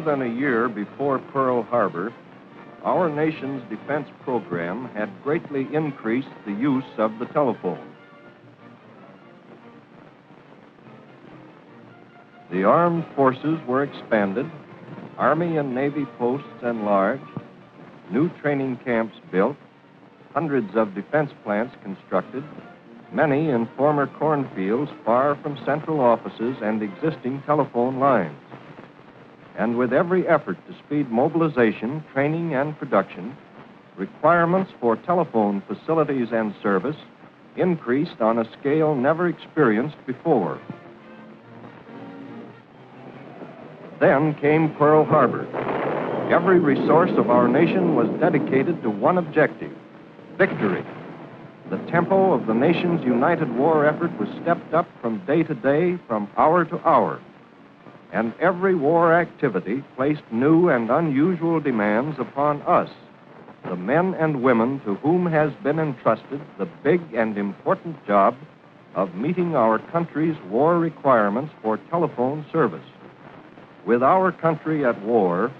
more than a year before Pearl Harbor, our nation's defense program had greatly increased the use of the telephone. The armed forces were expanded, Army and Navy posts enlarged, new training camps built, hundreds of defense plants constructed, many in former cornfields far from central offices and existing telephone lines. And with every effort to speed mobilization, training, and production, requirements for telephone facilities and service increased on a scale never experienced before. Then came Pearl Harbor. Every resource of our nation was dedicated to one objective: victory. The tempo of the nation's united war effort was stepped up from day to day, from hour to hour. And every war activity placed new and unusual demands upon us, the men and women to whom has been entrusted the big and important job of meeting our country's war requirements for telephone service. With our country at war,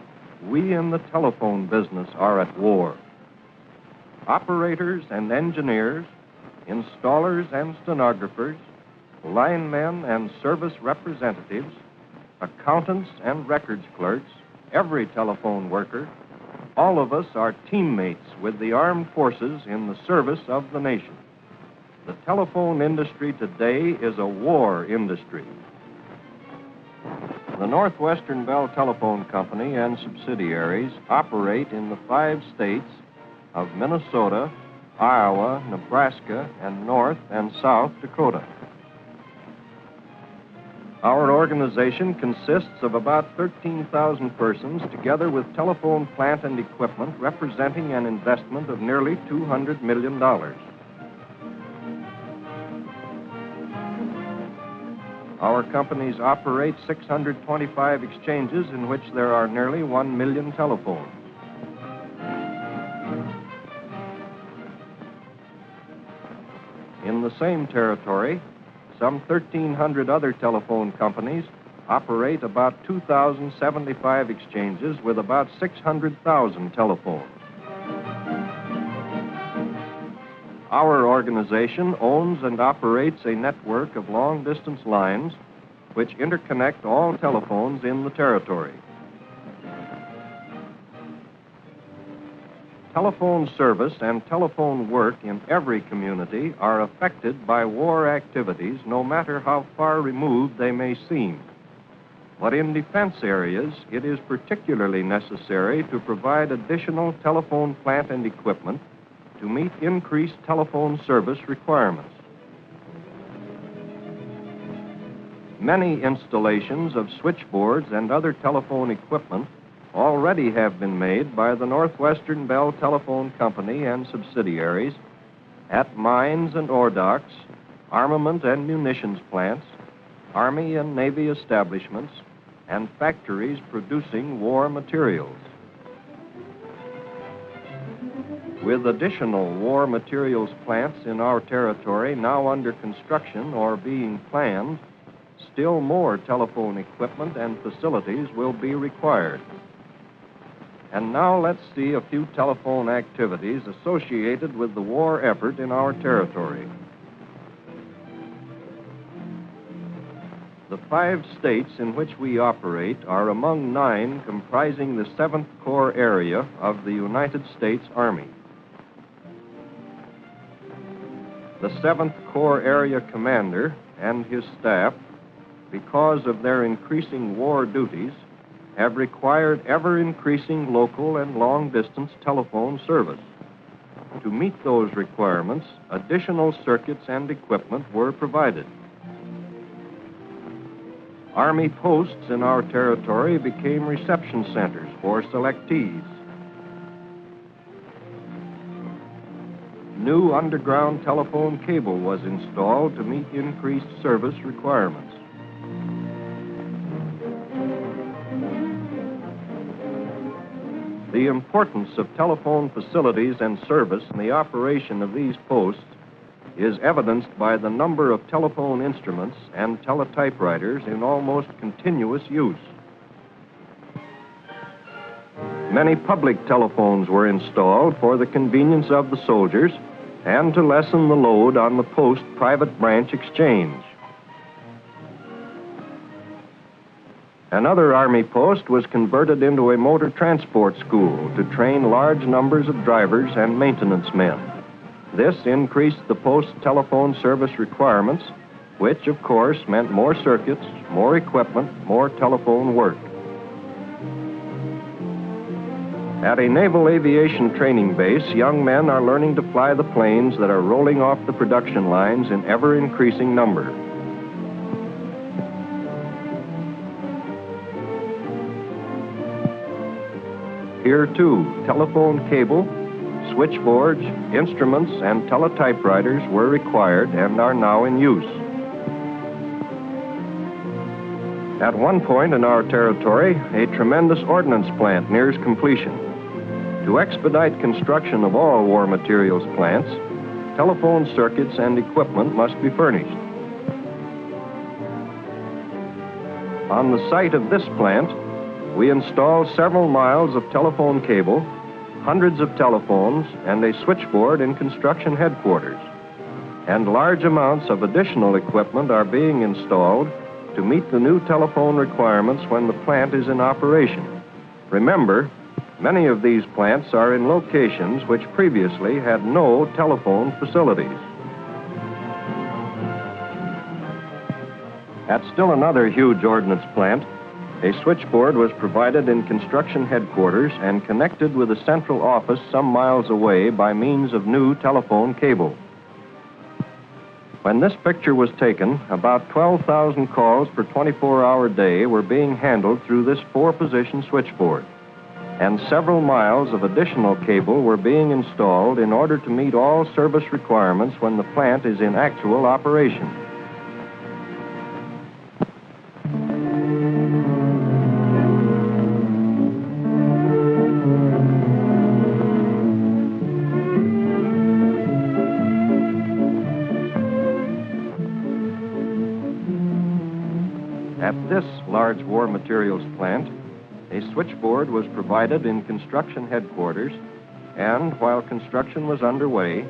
we in the telephone business are at war. Operators and engineers, installers and stenographers, linemen and service representatives, accountants and records clerks, every telephone worker, all of us are teammates with the armed forces in the service of the nation. The telephone industry today is a war industry. The Northwestern Bell Telephone Company and subsidiaries operate in the 5 states of Minnesota, Iowa, Nebraska, and North and South Dakota. Our organization consists of about 13,000 persons, together with telephone plant and equipment, representing an investment of nearly $200 million. Our companies operate 625 exchanges in which there are nearly 1 million telephones. In the same territory, some 1,300 other telephone companies operate about 2,075 exchanges with about 600,000 telephones. Our organization owns and operates a network of long-distance lines which interconnect all telephones in the territory. Telephone service and telephone work in every community are affected by war activities, no matter how far removed they may seem. But in defense areas, it is particularly necessary to provide additional telephone plant and equipment to meet increased telephone service requirements. Many installations of switchboards and other telephone equipment already have been made by the Northwestern Bell Telephone Company and subsidiaries at mines and ore docks, armament and munitions plants, Army and Navy establishments, and factories producing war materials. With additional war materials plants in our territory now under construction or being planned, still more telephone equipment and facilities will be required. And now let's see a few telephone activities associated with the war effort in our territory. The 5 states in which we operate are among 9 comprising the 7th Corps area of the United States Army. The 7th Corps area commander and his staff, because of their increasing war duties, have required ever-increasing local and long-distance telephone service. To meet those requirements, additional circuits and equipment were provided. Army posts in our territory became reception centers for selectees. New underground telephone cable was installed to meet increased service requirements. The importance of telephone facilities and service in the operation of these posts is evidenced by the number of telephone instruments and teletypewriters in almost continuous use. Many public telephones were installed for the convenience of the soldiers and to lessen the load on the post private branch exchange. Another Army post was converted into a motor transport school to train large numbers of drivers and maintenance men. This increased the post's telephone service requirements, which, of course, meant more circuits, more equipment, more telephone work. At a naval aviation training base, young men are learning to fly the planes that are rolling off the production lines in ever-increasing number. Here, too, telephone cable, switchboards, instruments, and teletypewriters were required and are now in use. At one point in our territory, a tremendous ordnance plant nears completion. To expedite construction of all war materials plants, telephone circuits and equipment must be furnished. On the site of this plant, we installed several miles of telephone cable, hundreds of telephones, and a switchboard in construction headquarters. And large amounts of additional equipment are being installed to meet the new telephone requirements when the plant is in operation. Remember, many of these plants are in locations which previously had no telephone facilities. At still another huge ordnance plant, a switchboard was provided in construction headquarters and connected with a central office some miles away by means of new telephone cable. When this picture was taken, about 12,000 calls per 24-hour day were being handled through this 4-position switchboard, and several miles of additional cable were being installed in order to meet all service requirements when the plant is in actual operation. At this large war materials plant, a switchboard was provided in construction headquarters, and while construction was underway,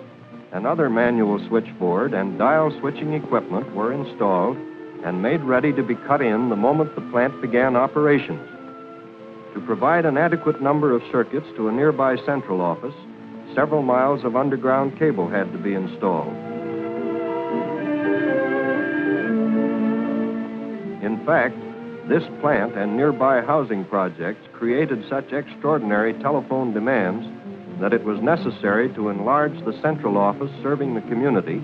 another manual switchboard and dial switching equipment were installed and made ready to be cut in the moment the plant began operations. To provide an adequate number of circuits to a nearby central office, several miles of underground cable had to be installed. In fact, this plant and nearby housing projects created such extraordinary telephone demands that it was necessary to enlarge the central office serving the community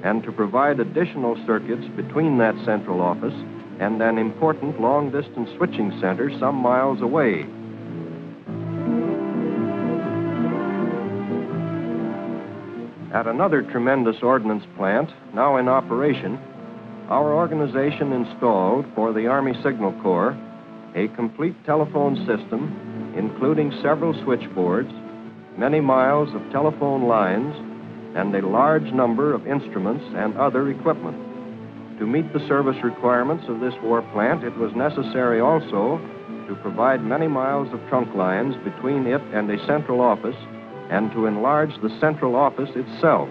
and to provide additional circuits between that central office and an important long-distance switching center some miles away. At another tremendous ordnance plant, now in operation, our organization installed for the Army Signal Corps a complete telephone system, including several switchboards, many miles of telephone lines, and a large number of instruments and other equipment. To meet the service requirements of this war plant, it was necessary also to provide many miles of trunk lines between it and a central office and to enlarge the central office itself.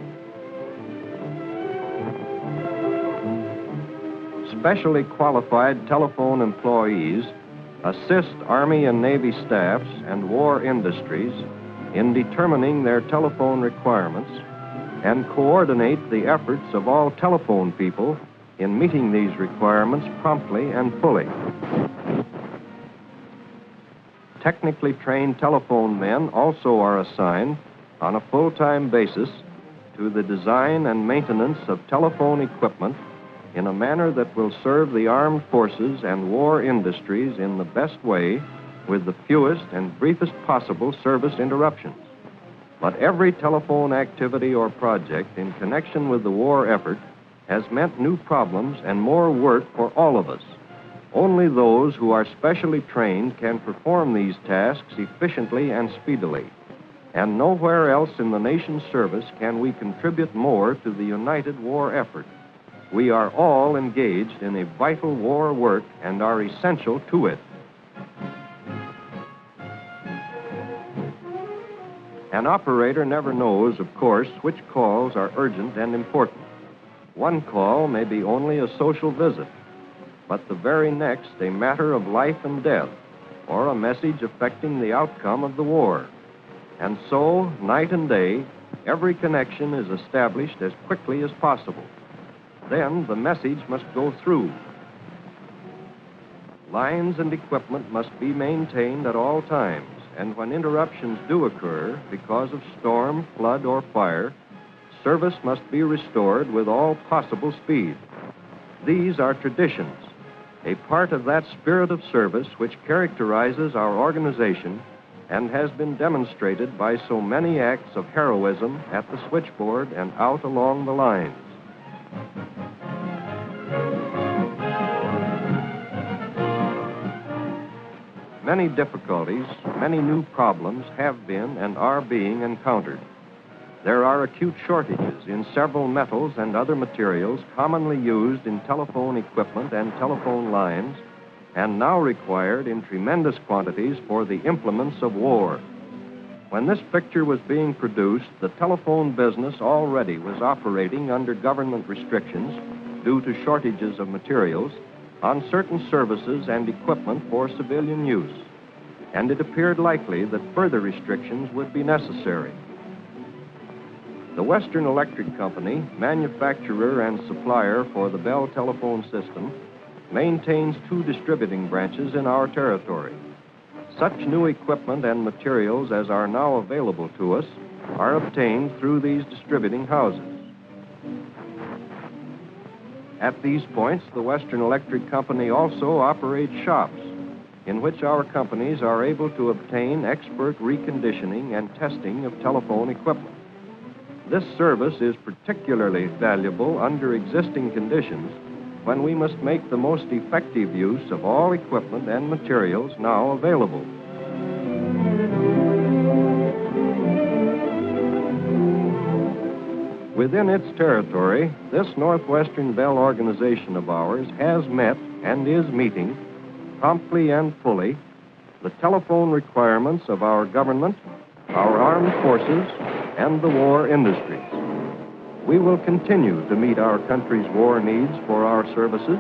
Specially qualified telephone employees assist Army and Navy staffs and war industries in determining their telephone requirements and coordinate the efforts of all telephone people in meeting these requirements promptly and fully. Technically trained telephone men also are assigned on a full-time basis to the design and maintenance of telephone equipment in a manner that will serve the armed forces and war industries in the best way with the fewest and briefest possible service interruptions. But every telephone activity or project in connection with the war effort has meant new problems and more work for all of us. Only those who are specially trained can perform these tasks efficiently and speedily. And nowhere else in the nation's service can we contribute more to the united war effort. We are all engaged in a vital war work and are essential to it. An operator never knows, of course, which calls are urgent and important. One call may be only a social visit, but the very next a matter of life and death, or a message affecting the outcome of the war. And so, night and day, every connection is established as quickly as possible. Then the message must go through. Lines and equipment must be maintained at all times, and when interruptions do occur because of storm, flood, or fire, service must be restored with all possible speed. These are traditions, a part of that spirit of service which characterizes our organization and has been demonstrated by so many acts of heroism at the switchboard and out along the lines. Many difficulties, many new problems have been and are being encountered. There are acute shortages in several metals and other materials commonly used in telephone equipment and telephone lines, and now required in tremendous quantities for the implements of war. When this picture was being produced, the telephone business already was operating under government restrictions due to shortages of materials on certain services and equipment for civilian use, and it appeared likely that further restrictions would be necessary. The Western Electric Company, manufacturer and supplier for the Bell telephone system, maintains 2 distributing branches in our territory. Such new equipment and materials as are now available to us are obtained through these distributing houses. At these points, the Western Electric Company also operates shops in which our companies are able to obtain expert reconditioning and testing of telephone equipment. This service is particularly valuable under existing conditions when we must make the most effective use of all equipment and materials now available. Within its territory, this Northwestern Bell organization of ours has met and is meeting, promptly and fully, the telephone requirements of our government, our armed forces, and the war industries. We will continue to meet our country's war needs for our services,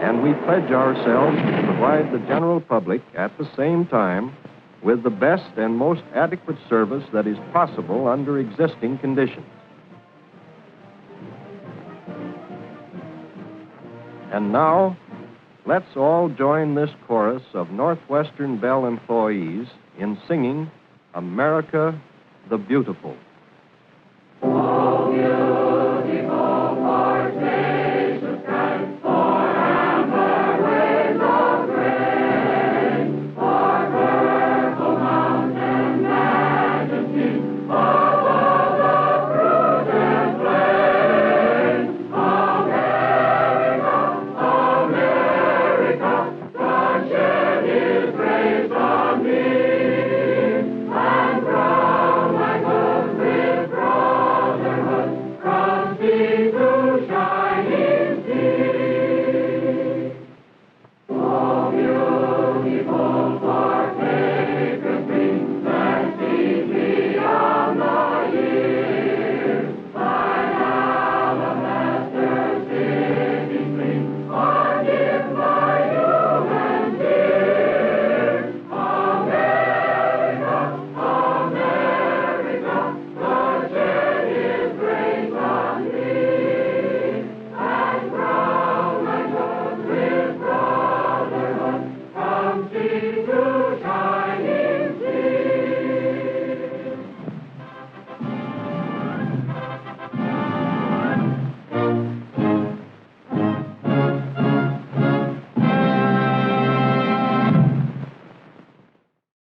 and we pledge ourselves to provide the general public at the same time with the best and most adequate service that is possible under existing conditions. And now, let's all join this chorus of Northwestern Bell employees in singing America the Beautiful.